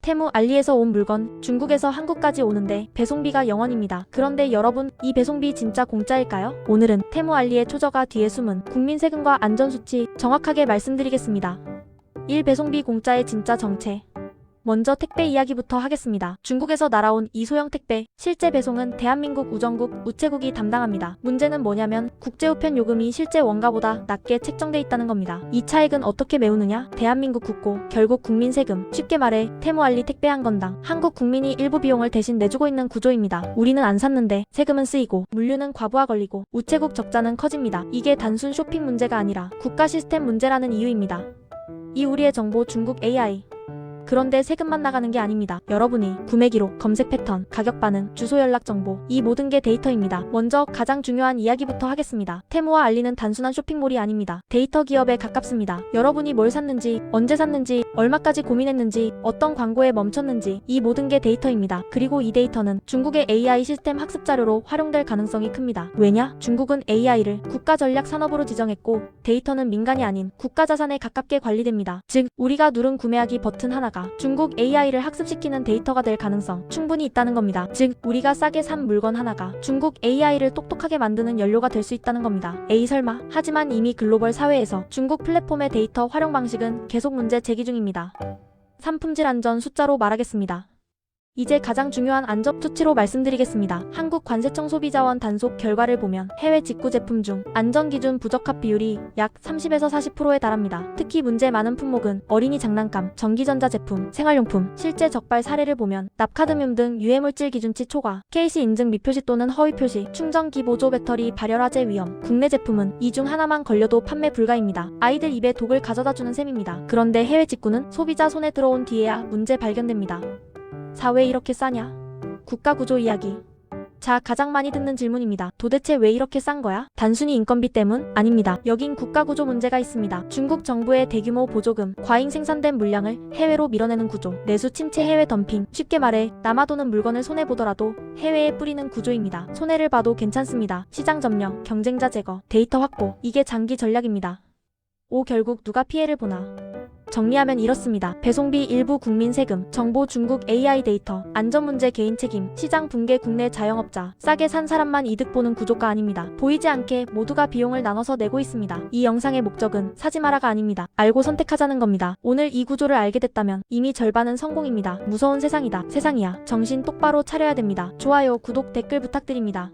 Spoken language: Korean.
테무 알리에서 온 물건 중국에서 한국까지 오는데 배송비가 0원입니다. 그런데 여러분, 이 배송비 진짜 공짜일까요? 오늘은 테무 알리의 초저가 뒤에 숨은 국민 세금과 안전수치 정확하게 말씀드리겠습니다. 1. 배송비 공짜의 진짜 정체. 먼저 택배 이야기부터 하겠습니다. 중국에서 날아온 이 소형 택배, 실제 배송은 대한민국 우정국, 우체국이 담당합니다. 문제는 뭐냐면 국제우편 요금이 실제 원가보다 낮게 책정돼 있다는 겁니다. 이 차액은 어떻게 메우느냐? 대한민국 국고, 결국 국민 세금. 쉽게 말해 테무알리 택배 한 건당 한국 국민이 일부 비용을 대신 내주고 있는 구조입니다. 우리는 안 샀는데 세금은 쓰이고 물류는 과부하 걸리고 우체국 적자는 커집니다. 이게 단순 쇼핑 문제가 아니라 국가 시스템 문제라는 이유입니다. 이 우리의 정보 중국 AI. 그런데 세금만 나가는 게 아닙니다. 여러분이 구매 기록, 검색 패턴, 가격 반응, 주소 연락 정보, 이 모든 게 데이터입니다. 먼저 가장 중요한 이야기부터 하겠습니다. 테무와 알리는 단순한 쇼핑몰이 아닙니다. 데이터 기업에 가깝습니다. 여러분이 뭘 샀는지, 언제 샀는지, 얼마까지 고민했는지, 어떤 광고에 멈췄는지, 이 모든 게 데이터입니다. 그리고 이 데이터는 중국의 AI 시스템 학습 자료로 활용될 가능성이 큽니다. 왜냐? 중국은 AI를 국가 전략 산업으로 지정했고 데이터는 민간이 아닌 국가 자산에 가깝게 관리됩니다. 즉, 우리가 누른 구매하기 버튼 하나가 중국 AI를 학습시키는 데이터가 될 가능성 충분히 있다는 겁니다. 즉, 우리가 싸게 산 물건 하나가 중국 AI를 똑똑하게 만드는 연료가 될 수 있다는 겁니다. 에이 설마. 하지만 이미 글로벌 사회에서 중국 플랫폼의 데이터 활용 방식은 계속 문제 제기 중입니다. 3. 품질 안전 숫자로 말하겠습니다. 이제 가장 중요한 안전 수치로 말씀드리겠습니다. 한국관세청 소비자원 단속 결과를 보면 해외 직구 제품 중 안전기준 부적합 비율이 약 30에서 40%에 달합니다. 특히 문제 많은 품목은 어린이 장난감, 전기전자 제품, 생활용품, 실제 적발 사례를 보면 납카드뮴 등 유해물질 기준치 초과, KC 인증 미표시 또는 허위 표시, 충전기 보조 배터리 발열 화재 위험, 국내 제품은 이 중 하나만 걸려도 판매 불가입니다. 아이들 입에 독을 가져다주는 셈입니다. 그런데 해외 직구는 소비자 손에 들어온 뒤에야 문제 발견됩니다. 4. 왜 이렇게 싸냐? 국가구조 이야기. 자, 가장 많이 듣는 질문입니다. 도대체 왜 이렇게 싼 거야? 단순히 인건비 때문? 아닙니다. 여긴 국가구조 문제가 있습니다. 중국 정부의 대규모 보조금, 과잉 생산된 물량을 해외로 밀어내는 구조, 내수 침체 해외 덤핑, 쉽게 말해 남아도는 물건을 손해보더라도 해외에 뿌리는 구조입니다. 손해를 봐도 괜찮습니다. 시장 점령, 경쟁자 제거, 데이터 확보, 이게 장기 전략입니다. 5. 결국 누가 피해를 보나? 정리하면 이렇습니다. 배송비 일부 국민 세금, 정보 중국 AI 데이터, 안전 문제 개인 책임, 시장 붕괴 국내 자영업자, 싸게 산 사람만 이득 보는 구조가 아닙니다. 보이지 않게 모두가 비용을 나눠서 내고 있습니다. 이 영상의 목적은 사지 마라가 아닙니다. 알고 선택하자는 겁니다. 오늘 이 구조를 알게 됐다면 이미 절반은 성공입니다. 무서운 세상이다. 세상이야. 정신 똑바로 차려야 됩니다. 좋아요, 구독, 댓글 부탁드립니다.